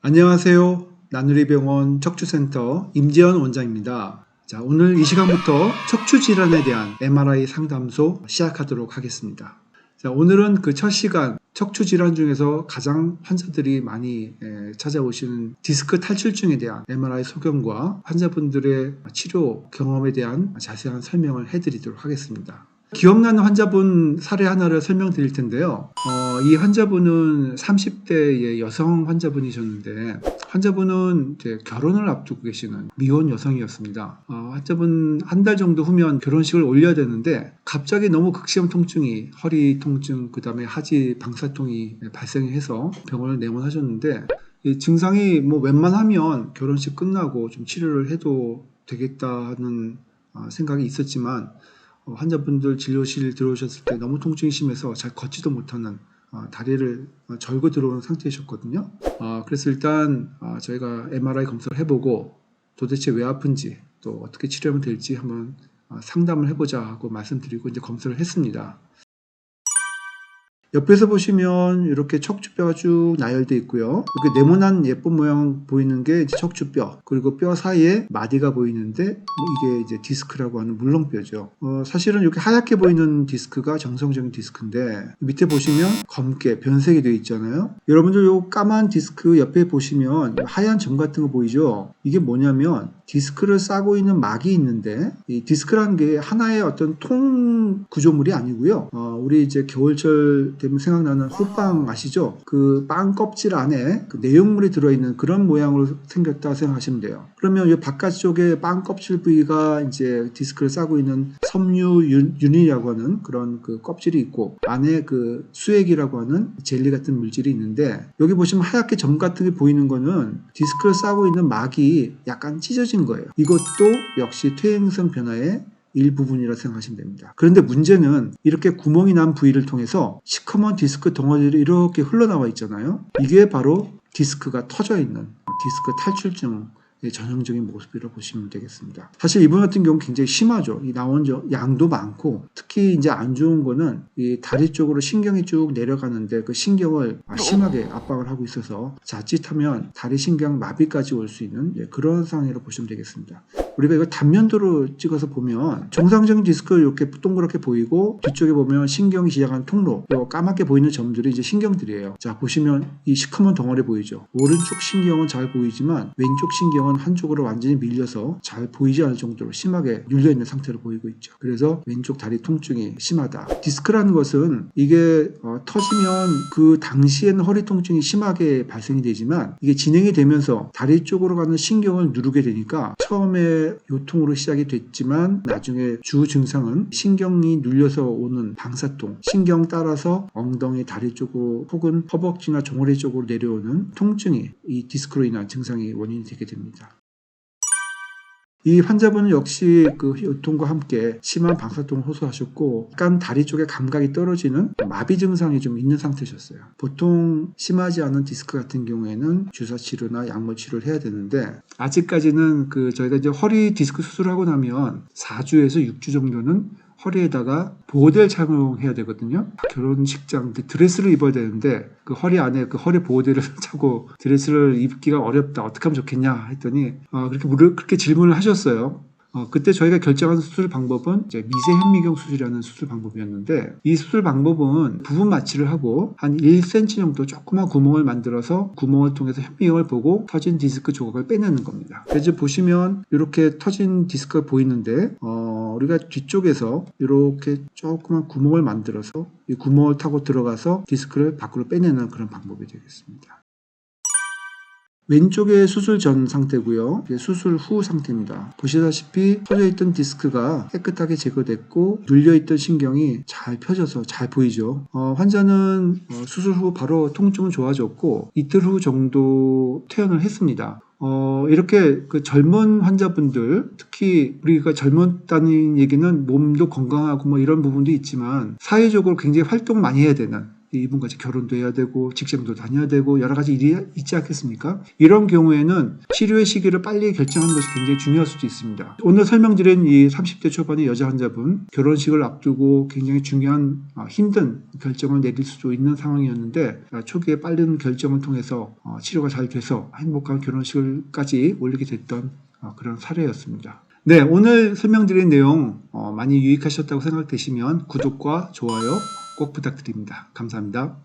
안녕하세요. 나누리병원 척추센터 임재현 원장입니다. 자, 오늘 이 시간부터 척추 질환에 대한 MRI 상담소 시작하도록 하겠습니다. 자, 오늘은 그 첫 시간 척추 질환 중에서 가장 환자들이 많이 찾아오시는 디스크 탈출증에 대한 MRI 소견과 환자분들의 치료 경험에 대한 자세한 설명을 해드리도록 하겠습니다. 기억나는 환자분 사례 하나를 설명드릴 텐데요. 이 환자분은 30대의 여성 환자분이셨는데 환자분은 이제 결혼을 앞두고 계시는 미혼 여성이었습니다. 환자분 한 달 정도 후면 결혼식을 올려야 되는데 갑자기 너무 극심 통증이 허리 통증 그다음에 하지 방사통이 발생해서 병원을 내원하셨는데 이 증상이 뭐 웬만하면 결혼식 끝나고 좀 치료를 해도 되겠다는 생각이 있었지만 환자분들 진료실 들어오셨을 때 너무 통증이 심해서 잘 걷지도 못하는 다리를 절고 들어온 상태이셨거든요. 그래서 일단 저희가 MRI 검사를 해보고 도대체 왜 아픈지 또 어떻게 치료하면 될지 한번 상담을 해보자 하고 말씀드리고 이제 검사를 했습니다. 옆에서 보시면 이렇게 척추뼈가 쭉 나열되어 있고요. 이렇게 네모난 예쁜 모양 보이는 게 이제 척추뼈, 그리고 뼈 사이에 마디가 보이는데 이게 이제 디스크라고 하는 물렁뼈죠. 사실은 이렇게 하얗게 보이는 디스크가 정상적인 디스크인데 밑에 보시면 검게 변색이 되어 있잖아요. 여러분들 요 까만 디스크 옆에 보시면 하얀 점 같은 거 보이죠? 이게 뭐냐면 디스크를 싸고 있는 막이 있는데 이 디스크라는 게 하나의 어떤 통 구조물이 아니고요. 우리 이제 겨울철 되면 생각나는 호빵 아시죠? 그 빵 껍질 안에 그 내용물이 들어있는 그런 모양으로 생겼다 생각하시면 돼요. 그러면 이 바깥쪽에 빵 껍질 부위가 이제 디스크를 싸고 있는 섬유윤이라고 하는 그런 그 껍질이 있고 안에 그 수액이라고 하는 젤리 같은 물질이 있는데 여기 보시면 하얗게 점 같은 게 보이는 거는 디스크를 싸고 있는 막이 약간 찢어진 거예요. 이것도 역시 퇴행성 변화의 일부분이라 생각하시면 됩니다. 그런데 문제는 이렇게 구멍이 난 부위를 통해서 시커먼 디스크 덩어리들이 이렇게 흘러나와 있잖아요. 이게 바로 디스크가 터져 있는 디스크 탈출증의 전형적인 모습이라고 보시면 되겠습니다. 사실 이분 같은 경우는 굉장히 심하죠. 이 나온 양도 많고 특히 이제 안 좋은 거는 이 다리 쪽으로 신경이 쭉 내려가는데 그 신경을 심하게 압박을 하고 있어서 자칫하면 다리 신경 마비까지 올 수 있는 그런 상황이라고 보시면 되겠습니다. 우리가 이거 단면도로 찍어서 보면 정상적인 디스크 이렇게 동그랗게 보이고 뒤쪽에 보면 신경이 시작한 통로, 까맣게 보이는 점들이 이제 신경들이에요. 자, 보시면 이 시커먼 덩어리 보이죠? 오른쪽 신경은 잘 보이지만 왼쪽 신경은 한쪽으로 완전히 밀려서 잘 보이지 않을 정도로 심하게 눌려있는 상태로 보이고 있죠. 그래서 왼쪽 다리 통증이 심하다. 디스크라는 것은 이게 터지면 그 당시에는 허리 통증이 심하게 발생이 되지만 이게 진행이 되면서 다리 쪽으로 가는 신경을 누르게 되니까 처음에 요통으로 시작이 됐지만 나중에 주 증상은 신경이 눌려서 오는 방사통, 신경 따라서 엉덩이, 다리 쪽으로 혹은 허벅지나 종아리 쪽으로 내려오는 통증이 이 디스크로 인한 증상이 원인이 되게 됩니다. 이 환자분은 역시 그 요통과 함께 심한 방사통을 호소하셨고 약간 다리 쪽에 감각이 떨어지는 마비 증상이 좀 있는 상태셨어요. 보통 심하지 않은 디스크 같은 경우에는 주사 치료나 약물 치료를 해야 되는데 아직까지는 저희가 이제 허리 디스크 수술하고 나면 4주에서 6주 정도는 허리에다가 보호대를 착용해야 되거든요. 결혼식장 드레스를 입어야 되는데 그 허리 안에 그 허리 보호대를 차고 드레스를 입기가 어렵다. 어떻게 하면 좋겠냐 했더니 그렇게 질문을 하셨어요. 그때 저희가 결정한 수술 방법은 이제 미세 현미경 수술이라는 수술 방법이었는데 이 수술 방법은 부분 마취를 하고 한 1cm 정도 조그만 구멍을 만들어서 구멍을 통해서 현미경을 보고 터진 디스크 조각을 빼내는 겁니다. 그래서 보시면 이렇게 터진 디스크가 보이는데 우리가 뒤쪽에서 이렇게 조그만 구멍을 만들어서 이 구멍을 타고 들어가서 디스크를 밖으로 빼내는 그런 방법이 되겠습니다. 왼쪽에 수술 전 상태고요. 수술 후 상태입니다. 보시다시피 터져있던 디스크가 깨끗하게 제거됐고 눌려있던 신경이 잘 펴져서 잘 보이죠. 환자는 수술 후 바로 통증은 좋아졌고 이틀 후 정도 퇴원을 했습니다. 이렇게 그 젊은 환자분들, 특히 우리가 젊었다는 얘기는 몸도 건강하고 뭐 이런 부분도 있지만 사회적으로 굉장히 활동 많이 해야 되는 이분과 결혼도 해야 되고 직장도 다녀야 되고 여러 가지 일이 있지 않겠습니까? 이런 경우에는 치료의 시기를 빨리 결정하는 것이 굉장히 중요할 수도 있습니다. 오늘 설명드린 이 30대 초반의 여자 환자분, 결혼식을 앞두고 굉장히 중요한 힘든 결정을 내릴 수도 있는 상황이었는데 초기에 빠른 결정을 통해서 치료가 잘 돼서 행복한 결혼식을까지 올리게 됐던 그런 사례였습니다. 네, 오늘 설명드린 내용 많이 유익하셨다고 생각되시면 구독과 좋아요 꼭 부탁드립니다. 감사합니다.